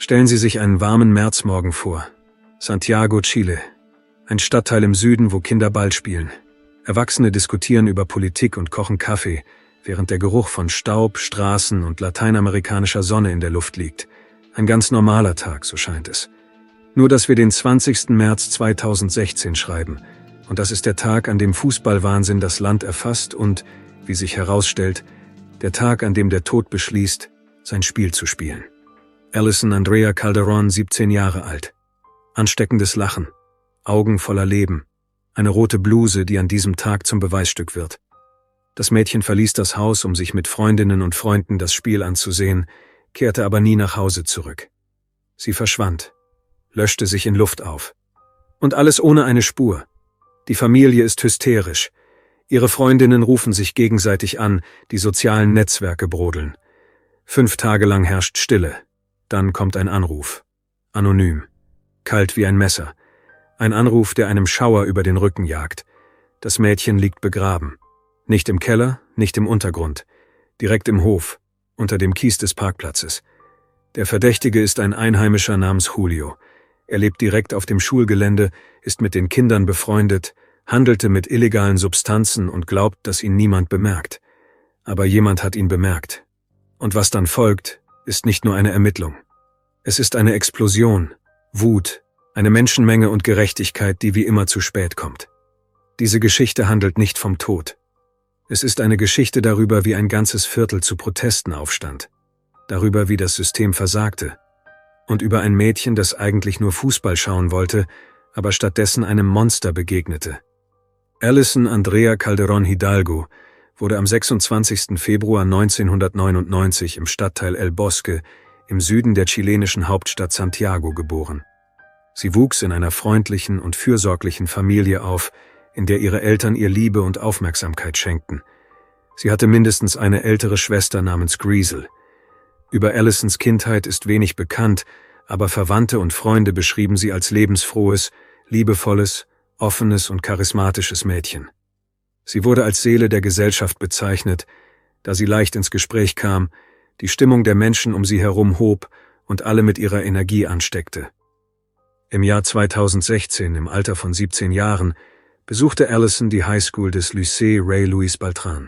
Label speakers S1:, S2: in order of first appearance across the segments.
S1: Stellen Sie sich einen warmen Märzmorgen vor. Santiago, Chile. Ein Stadtteil im Süden, wo Kinder Ball spielen. Erwachsene diskutieren über Politik und kochen Kaffee, während der Geruch von Staub, Straßen und lateinamerikanischer Sonne in der Luft liegt. Ein ganz normaler Tag, so scheint es. Nur, dass wir den 20. März 2016 schreiben. Und das ist der Tag, an dem Fußballwahnsinn das Land erfasst und, wie sich herausstellt, der Tag, an dem der Tod beschließt, sein Spiel zu spielen. Alison Andrea Calderón, 17 Jahre alt. Ansteckendes Lachen, Augen voller Leben, eine rote Bluse, die an diesem Tag zum Beweisstück wird. Das Mädchen verließ das Haus, um sich mit Freundinnen und Freunden das Spiel anzusehen, kehrte aber nie nach Hause zurück. Sie verschwand, löschte sich in Luft auf. Und alles ohne eine Spur. Die Familie ist hysterisch. Ihre Freundinnen rufen sich gegenseitig an, die sozialen Netzwerke brodeln. 5 Tage lang herrscht Stille. Dann kommt ein Anruf. Anonym. Kalt wie ein Messer. Ein Anruf, der einem Schauer über den Rücken jagt. Das Mädchen liegt begraben. Nicht im Keller, nicht im Untergrund. Direkt im Hof, unter dem Kies des Parkplatzes. Der Verdächtige ist ein Einheimischer namens Julio. Er lebt direkt auf dem Schulgelände, ist mit den Kindern befreundet, handelte mit illegalen Substanzen und glaubt, dass ihn niemand bemerkt. Aber jemand hat ihn bemerkt. Und was dann folgt, ist nicht nur eine Ermittlung. Es ist eine Explosion, Wut, eine Menschenmenge und Gerechtigkeit, die wie immer zu spät kommt. Diese Geschichte handelt nicht vom Tod. Es ist eine Geschichte darüber, wie ein ganzes Viertel zu Protesten aufstand. Darüber, wie das System versagte. Und über ein Mädchen, das eigentlich nur Fußball schauen wollte, aber stattdessen einem Monster begegnete. Alison Andrea Calderón Hidalgo wurde am 26. Februar 1999 im Stadtteil El Bosque im Süden der chilenischen Hauptstadt Santiago geboren. Sie wuchs in einer freundlichen und fürsorglichen Familie auf, in der ihre Eltern ihr Liebe und Aufmerksamkeit schenkten. Sie hatte mindestens eine ältere Schwester namens Greasel. Über Alisons Kindheit ist wenig bekannt, aber Verwandte und Freunde beschrieben sie als lebensfrohes, liebevolles, offenes und charismatisches Mädchen. Sie wurde als Seele der Gesellschaft bezeichnet, da sie leicht ins Gespräch kam, die Stimmung der Menschen um sie herum hob und alle mit ihrer Energie ansteckte. Im Jahr 2016, im Alter von 17 Jahren, besuchte Alison die Highschool des Lycée Ray Luis Beltrán.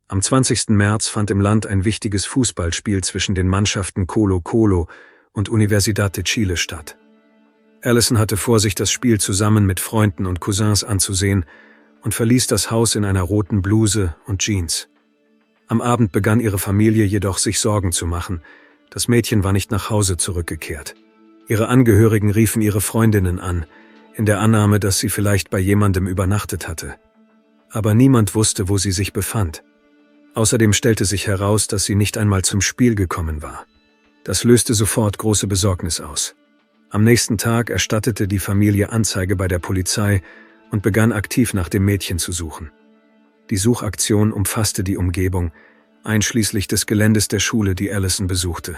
S1: Am 20. März fand im Land ein wichtiges Fußballspiel zwischen den Mannschaften Colo-Colo und Universidad de Chile statt. Alison hatte vor, sich das Spiel zusammen mit Freunden und Cousins anzusehen und verließ das Haus in einer roten Bluse und Jeans. Am Abend begann ihre Familie jedoch, sich Sorgen zu machen. Das Mädchen war nicht nach Hause zurückgekehrt. Ihre Angehörigen riefen ihre Freundinnen an, in der Annahme, dass sie vielleicht bei jemandem übernachtet hatte. Aber niemand wusste, wo sie sich befand. Außerdem stellte sich heraus, dass sie nicht einmal zum Spiel gekommen war. Das löste sofort große Besorgnis aus. Am nächsten Tag erstattete die Familie Anzeige bei der Polizei und begann aktiv nach dem Mädchen zu suchen. Die Suchaktion umfasste die Umgebung, einschließlich des Geländes der Schule, die Alison besuchte.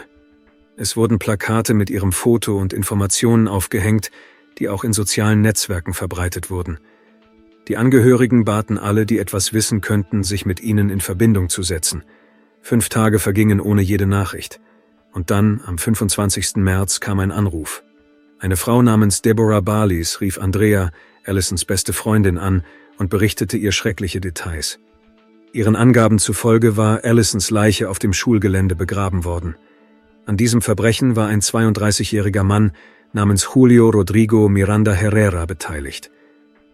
S1: Es wurden Plakate mit ihrem Foto und Informationen aufgehängt, die auch in sozialen Netzwerken verbreitet wurden. Die Angehörigen baten alle, die etwas wissen könnten, sich mit ihnen in Verbindung zu setzen. 5 Tage vergingen ohne jede Nachricht. Und dann, am 25. März, kam ein Anruf. Eine Frau namens Deborah Barlis rief Andrea, Alisons beste Freundin, an und berichtete ihr schreckliche Details. Ihren Angaben zufolge war Alisons Leiche auf dem Schulgelände begraben worden. An diesem Verbrechen war ein 32-jähriger Mann namens Julio Rodrigo Miranda Herrera beteiligt.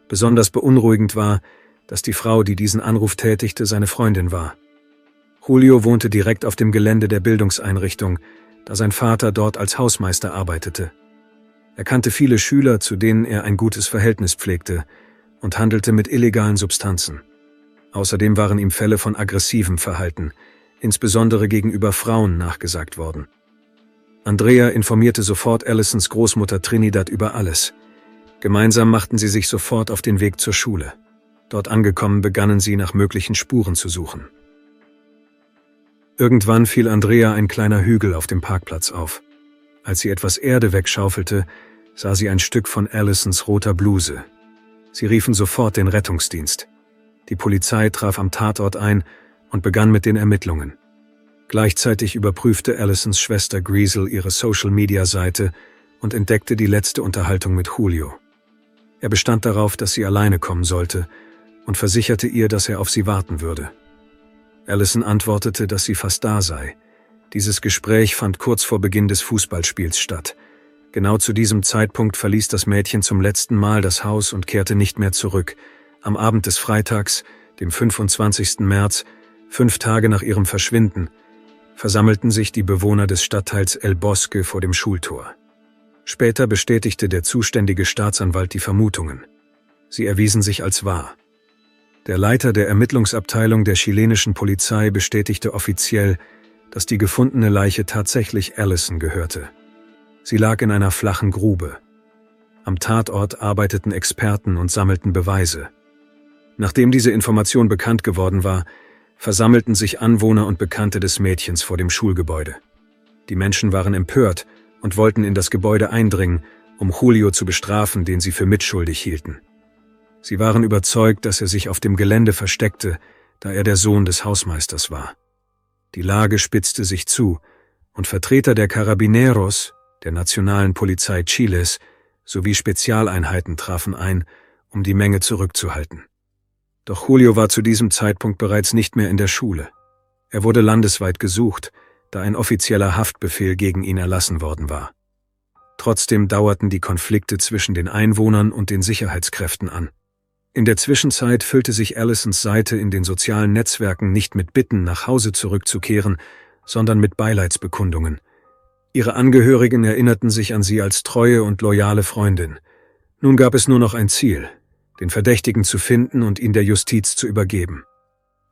S1: Besonders beunruhigend war, dass die Frau, die diesen Anruf tätigte, seine Freundin war. Julio wohnte direkt auf dem Gelände der Bildungseinrichtung, da sein Vater dort als Hausmeister arbeitete. Er kannte viele Schüler, zu denen er ein gutes Verhältnis pflegte, und handelte mit illegalen Substanzen. Außerdem waren ihm Fälle von aggressivem Verhalten, insbesondere gegenüber Frauen, nachgesagt worden. Andrea informierte sofort Alisons Großmutter Trinidad über alles. Gemeinsam machten sie sich sofort auf den Weg zur Schule. Dort angekommen, begannen sie, nach möglichen Spuren zu suchen. Irgendwann fiel Andrea ein kleiner Hügel auf dem Parkplatz auf. Als sie etwas Erde wegschaufelte, sah sie ein Stück von Alisons roter Bluse. Sie riefen sofort den Rettungsdienst. Die Polizei traf am Tatort ein und begann mit den Ermittlungen. Gleichzeitig überprüfte Allisons Schwester Greasel ihre Social-Media-Seite und entdeckte die letzte Unterhaltung mit Julio. Er bestand darauf, dass sie alleine kommen sollte und versicherte ihr, dass er auf sie warten würde. Allison antwortete, dass sie fast da sei. Dieses Gespräch fand kurz vor Beginn des Fußballspiels statt. Genau zu diesem Zeitpunkt verließ das Mädchen zum letzten Mal das Haus und kehrte nicht mehr zurück. Am Abend des Freitags, dem 25. März, 5 Tage nach ihrem Verschwinden, versammelten sich die Bewohner des Stadtteils El Bosque vor dem Schultor. Später bestätigte der zuständige Staatsanwalt die Vermutungen. Sie erwiesen sich als wahr. Der Leiter der Ermittlungsabteilung der chilenischen Polizei bestätigte offiziell, dass die gefundene Leiche tatsächlich Allison gehörte. Sie lag in einer flachen Grube. Am Tatort arbeiteten Experten und sammelten Beweise. Nachdem diese Information bekannt geworden war, versammelten sich Anwohner und Bekannte des Mädchens vor dem Schulgebäude. Die Menschen waren empört und wollten in das Gebäude eindringen, um Julio zu bestrafen, den sie für mitschuldig hielten. Sie waren überzeugt, dass er sich auf dem Gelände versteckte, da er der Sohn des Hausmeisters war. Die Lage spitzte sich zu und Vertreter der Carabineros, der nationalen Polizei Chiles, sowie Spezialeinheiten trafen ein, um die Menge zurückzuhalten. Doch Julio war zu diesem Zeitpunkt bereits nicht mehr in der Schule. Er wurde landesweit gesucht, da ein offizieller Haftbefehl gegen ihn erlassen worden war. Trotzdem dauerten die Konflikte zwischen den Einwohnern und den Sicherheitskräften an. In der Zwischenzeit füllte sich Allisons Seite in den sozialen Netzwerken nicht mit Bitten, nach Hause zurückzukehren, sondern mit Beileidsbekundungen. Ihre Angehörigen erinnerten sich an sie als treue und loyale Freundin. Nun gab es nur noch ein Ziel: den Verdächtigen zu finden und ihn der Justiz zu übergeben.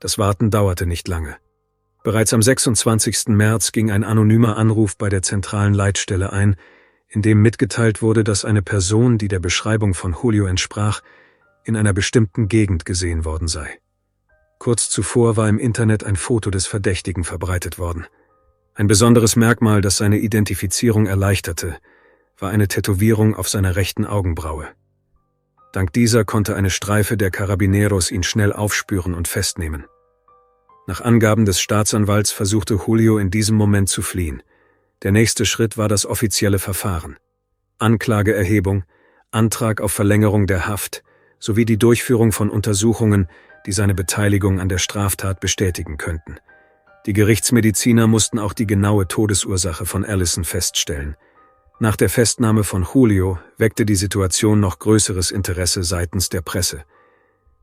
S1: Das Warten dauerte nicht lange. Bereits am 26. März ging ein anonymer Anruf bei der zentralen Leitstelle ein, in dem mitgeteilt wurde, dass eine Person, die der Beschreibung von Julio entsprach, in einer bestimmten Gegend gesehen worden sei. Kurz zuvor war im Internet ein Foto des Verdächtigen verbreitet worden. Ein besonderes Merkmal, das seine Identifizierung erleichterte, war eine Tätowierung auf seiner rechten Augenbraue. Dank dieser konnte eine Streife der Carabineros ihn schnell aufspüren und festnehmen. Nach Angaben des Staatsanwalts versuchte Julio in diesem Moment zu fliehen. Der nächste Schritt war das offizielle Verfahren. Anklageerhebung, Antrag auf Verlängerung der Haft sowie die Durchführung von Untersuchungen, die seine Beteiligung an der Straftat bestätigen könnten. Die Gerichtsmediziner mussten auch die genaue Todesursache von Allison feststellen. Nach der Festnahme von Julio weckte die Situation noch größeres Interesse seitens der Presse.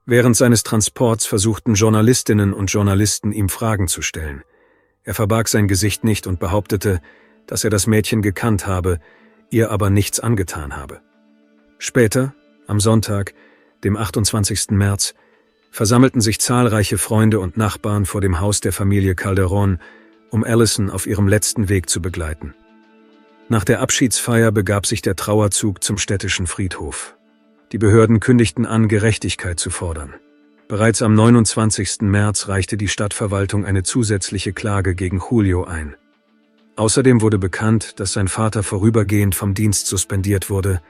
S1: Während seines Transports versuchten Journalistinnen und Journalisten, ihm Fragen zu stellen. Er verbarg sein Gesicht nicht und behauptete, dass er das Mädchen gekannt habe, ihr aber nichts angetan habe. Später, am Sonntag, dem 28. März, versammelten sich zahlreiche Freunde und Nachbarn vor dem Haus der Familie Calderón, um Allison auf ihrem letzten Weg zu begleiten. Nach der Abschiedsfeier begab sich der Trauerzug zum städtischen Friedhof. Die Behörden kündigten an, Gerechtigkeit zu fordern. Bereits am 29. März reichte die Stadtverwaltung eine zusätzliche Klage gegen Julio ein. Außerdem wurde bekannt, dass sein Vater vorübergehend vom Dienst suspendiert wurde,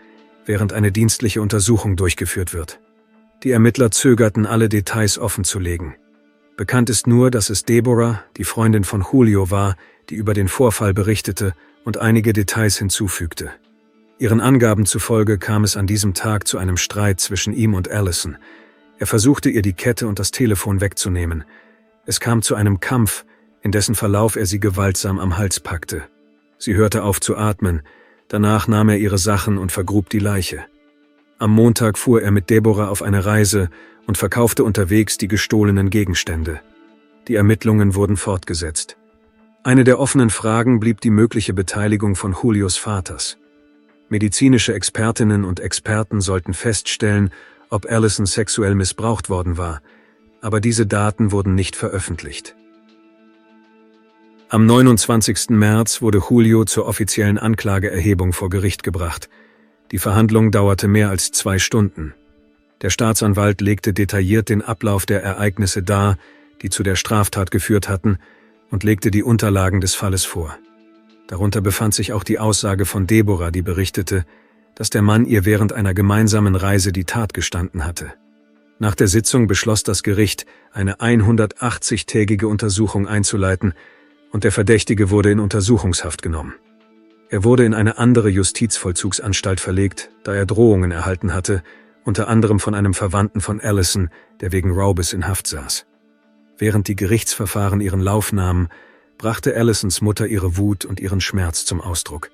S1: während eine dienstliche Untersuchung durchgeführt wird. Die Ermittler zögerten, alle Details offenzulegen. Bekannt ist nur, dass es Deborah, die Freundin von Julio, war, die über den Vorfall berichtete und einige Details hinzufügte. Ihren Angaben zufolge kam es an diesem Tag zu einem Streit zwischen ihm und Allison. Er versuchte ihr die Kette und das Telefon wegzunehmen. Es kam zu einem Kampf, in dessen Verlauf er sie gewaltsam am Hals packte. Sie hörte auf zu atmen, danach nahm er ihre Sachen und vergrub die Leiche. Am Montag fuhr er mit Deborah auf eine Reise und verkaufte unterwegs die gestohlenen Gegenstände. Die Ermittlungen wurden fortgesetzt. Eine der offenen Fragen blieb die mögliche Beteiligung von Julios Vaters. Medizinische Expertinnen und Experten sollten feststellen, ob Allison sexuell missbraucht worden war, aber diese Daten wurden nicht veröffentlicht. Am 29. März wurde Julio zur offiziellen Anklageerhebung vor Gericht gebracht. Die Verhandlung dauerte mehr als 2 Stunden. Der Staatsanwalt legte detailliert den Ablauf der Ereignisse dar, die zu der Straftat geführt hatten, und legte die Unterlagen des Falles vor. Darunter befand sich auch die Aussage von Deborah, die berichtete, dass der Mann ihr während einer gemeinsamen Reise die Tat gestanden hatte. Nach der Sitzung beschloss das Gericht, eine 180-tägige Untersuchung einzuleiten und der Verdächtige wurde in Untersuchungshaft genommen. Er wurde in eine andere Justizvollzugsanstalt verlegt, da er Drohungen erhalten hatte, unter anderem von einem Verwandten von Allison, der wegen Raubes in Haft saß. Während die Gerichtsverfahren ihren Lauf nahmen, brachte Allisons Mutter ihre Wut und ihren Schmerz zum Ausdruck.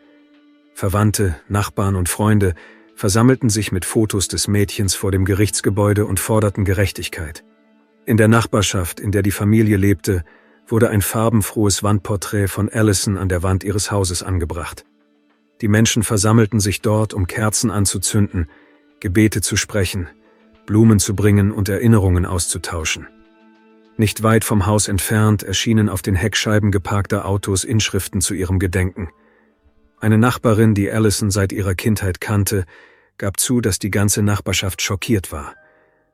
S1: Verwandte, Nachbarn und Freunde versammelten sich mit Fotos des Mädchens vor dem Gerichtsgebäude und forderten Gerechtigkeit. In der Nachbarschaft, in der die Familie lebte, wurde ein farbenfrohes Wandporträt von Allison an der Wand ihres Hauses angebracht. Die Menschen versammelten sich dort, um Kerzen anzuzünden, Gebete zu sprechen, Blumen zu bringen und Erinnerungen auszutauschen. Nicht weit vom Haus entfernt erschienen auf den Heckscheiben geparkter Autos Inschriften zu ihrem Gedenken. Eine Nachbarin, die Allison seit ihrer Kindheit kannte, gab zu, dass die ganze Nachbarschaft schockiert war.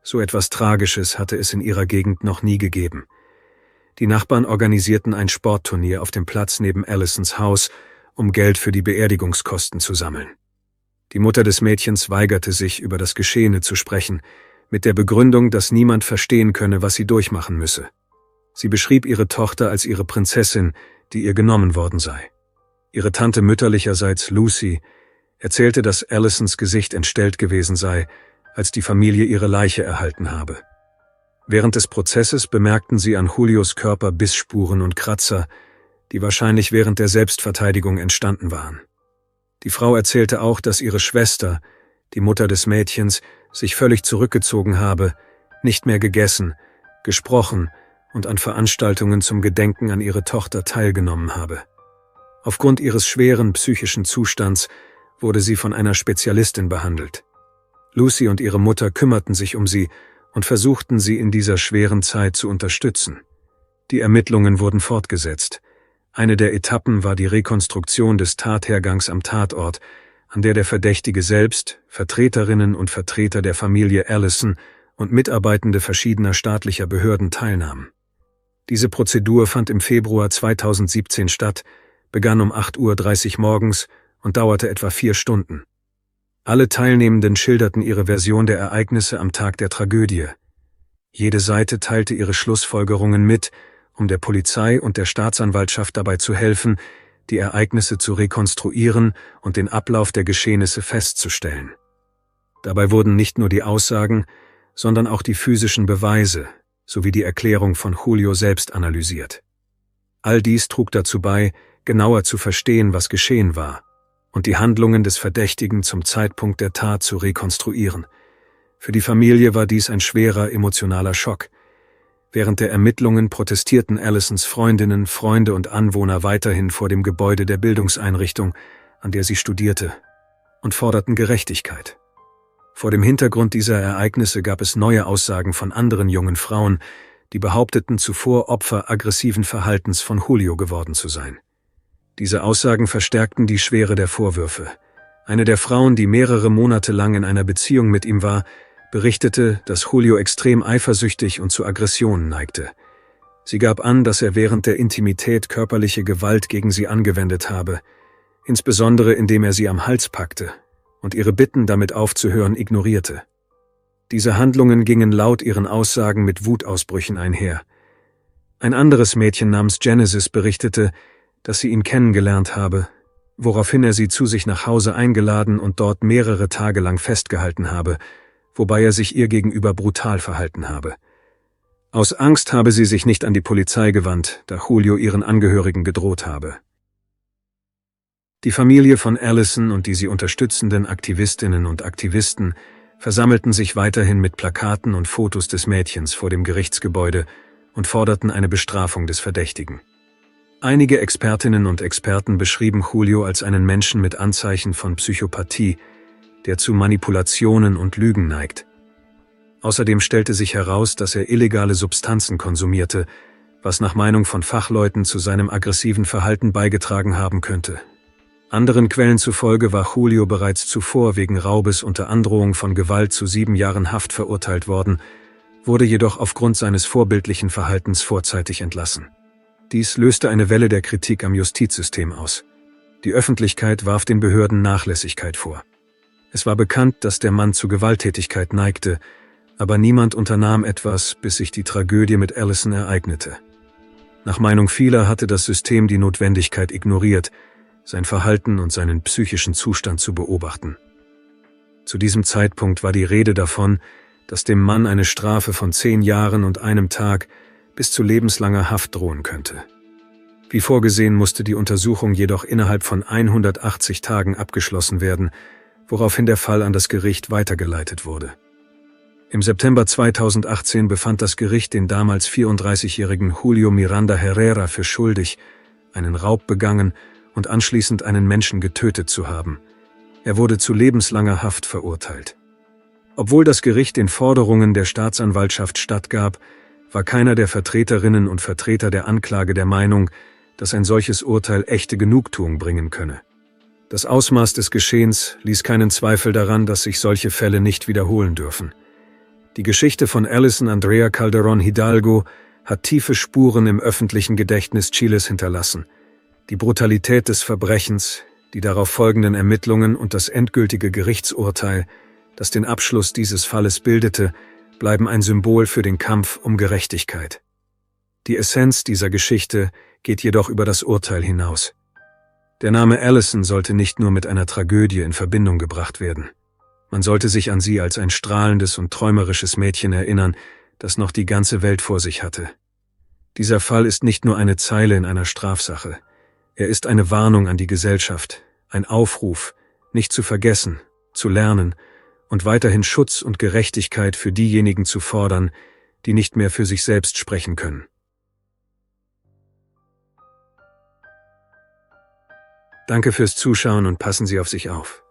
S1: So etwas Tragisches hatte es in ihrer Gegend noch nie gegeben. Die Nachbarn organisierten ein Sportturnier auf dem Platz neben Allisons Haus, um Geld für die Beerdigungskosten zu sammeln. Die Mutter des Mädchens weigerte sich, über das Geschehene zu sprechen, mit der Begründung, dass niemand verstehen könne, was sie durchmachen müsse. Sie beschrieb ihre Tochter als ihre Prinzessin, die ihr genommen worden sei. Ihre Tante mütterlicherseits, Lucy, erzählte, dass Allisons Gesicht entstellt gewesen sei, als die Familie ihre Leiche erhalten habe. Während des Prozesses bemerkten sie an Julios Körper Bissspuren und Kratzer, die wahrscheinlich während der Selbstverteidigung entstanden waren. Die Frau erzählte auch, dass ihre Schwester, die Mutter des Mädchens, sich völlig zurückgezogen habe, nicht mehr gegessen, gesprochen und an Veranstaltungen zum Gedenken an ihre Tochter teilgenommen habe. Aufgrund ihres schweren psychischen Zustands wurde sie von einer Spezialistin behandelt. Lucy und ihre Mutter kümmerten sich um sie und versuchten sie in dieser schweren Zeit zu unterstützen. Die Ermittlungen wurden fortgesetzt. Eine der Etappen war die Rekonstruktion des Tathergangs am Tatort, an der der Verdächtige selbst, Vertreterinnen und Vertreter der Familie Allison und Mitarbeitende verschiedener staatlicher Behörden teilnahmen. Diese Prozedur fand im Februar 2017 statt, begann um 8:30 Uhr morgens und dauerte etwa 4 Stunden. Alle Teilnehmenden schilderten ihre Version der Ereignisse am Tag der Tragödie. Jede Seite teilte ihre Schlussfolgerungen mit, um der Polizei und der Staatsanwaltschaft dabei zu helfen, die Ereignisse zu rekonstruieren und den Ablauf der Geschehnisse festzustellen. Dabei wurden nicht nur die Aussagen, sondern auch die physischen Beweise sowie die Erklärung von Julio selbst analysiert. All dies trug dazu bei, genauer zu verstehen, was geschehen war, und die Handlungen des Verdächtigen zum Zeitpunkt der Tat zu rekonstruieren. Für die Familie war dies ein schwerer emotionaler Schock. Während der Ermittlungen protestierten Allisons Freundinnen, Freunde und Anwohner weiterhin vor dem Gebäude der Bildungseinrichtung, an der sie studierte, und forderten Gerechtigkeit. Vor dem Hintergrund dieser Ereignisse gab es neue Aussagen von anderen jungen Frauen, die behaupteten, zuvor Opfer aggressiven Verhaltens von Julio geworden zu sein. Diese Aussagen verstärkten die Schwere der Vorwürfe. Eine der Frauen, die mehrere Monate lang in einer Beziehung mit ihm war, berichtete, dass Julio extrem eifersüchtig und zu Aggressionen neigte. Sie gab an, dass er während der Intimität körperliche Gewalt gegen sie angewendet habe, insbesondere indem er sie am Hals packte und ihre Bitten, damit aufzuhören, ignorierte. Diese Handlungen gingen laut ihren Aussagen mit Wutausbrüchen einher. Ein anderes Mädchen namens Genesis berichtete, dass sie ihn kennengelernt habe, woraufhin er sie zu sich nach Hause eingeladen und dort mehrere Tage lang festgehalten habe, wobei er sich ihr gegenüber brutal verhalten habe. Aus Angst habe sie sich nicht an die Polizei gewandt, da Julio ihren Angehörigen gedroht habe. Die Familie von Allison und die sie unterstützenden Aktivistinnen und Aktivisten versammelten sich weiterhin mit Plakaten und Fotos des Mädchens vor dem Gerichtsgebäude und forderten eine Bestrafung des Verdächtigen. Einige Expertinnen und Experten beschrieben Julio als einen Menschen mit Anzeichen von Psychopathie, der zu Manipulationen und Lügen neigt. Außerdem stellte sich heraus, dass er illegale Substanzen konsumierte, was nach Meinung von Fachleuten zu seinem aggressiven Verhalten beigetragen haben könnte. Anderen Quellen zufolge war Julio bereits zuvor wegen Raubes unter Androhung von Gewalt zu 7 Jahren Haft verurteilt worden, wurde jedoch aufgrund seines vorbildlichen Verhaltens vorzeitig entlassen. Dies löste eine Welle der Kritik am Justizsystem aus. Die Öffentlichkeit warf den Behörden Nachlässigkeit vor. Es war bekannt, dass der Mann zu Gewalttätigkeit neigte, aber niemand unternahm etwas, bis sich die Tragödie mit Allison ereignete. Nach Meinung vieler hatte das System die Notwendigkeit ignoriert, sein Verhalten und seinen psychischen Zustand zu beobachten. Zu diesem Zeitpunkt war die Rede davon, dass dem Mann eine Strafe von 10 Jahren und einem Tag bis zu lebenslanger Haft drohen könnte. Wie vorgesehen musste die Untersuchung jedoch innerhalb von 180 Tagen abgeschlossen werden, woraufhin der Fall an das Gericht weitergeleitet wurde. Im September 2018 befand das Gericht den damals 34-jährigen Julio Miranda Herrera für schuldig, einen Raub begangen und anschließend einen Menschen getötet zu haben. Er wurde zu lebenslanger Haft verurteilt. Obwohl das Gericht den Forderungen der Staatsanwaltschaft stattgab, war keiner der Vertreterinnen und Vertreter der Anklage der Meinung, dass ein solches Urteil echte Genugtuung bringen könne. Das Ausmaß des Geschehens ließ keinen Zweifel daran, dass sich solche Fälle nicht wiederholen dürfen. Die Geschichte von Alison Andrea Calderón Hidalgo hat tiefe Spuren im öffentlichen Gedächtnis Chiles hinterlassen. Die Brutalität des Verbrechens, die darauf folgenden Ermittlungen und das endgültige Gerichtsurteil, das den Abschluss dieses Falles bildete, bleiben ein Symbol für den Kampf um Gerechtigkeit. Die Essenz dieser Geschichte geht jedoch über das Urteil hinaus. Der Name Alison sollte nicht nur mit einer Tragödie in Verbindung gebracht werden. Man sollte sich an sie als ein strahlendes und träumerisches Mädchen erinnern, das noch die ganze Welt vor sich hatte. Dieser Fall ist nicht nur eine Zeile in einer Strafsache. Er ist eine Warnung an die Gesellschaft, ein Aufruf, nicht zu vergessen, zu lernen und weiterhin Schutz und Gerechtigkeit für diejenigen zu fordern, die nicht mehr für sich selbst sprechen können. Danke fürs Zuschauen und passen Sie auf sich auf.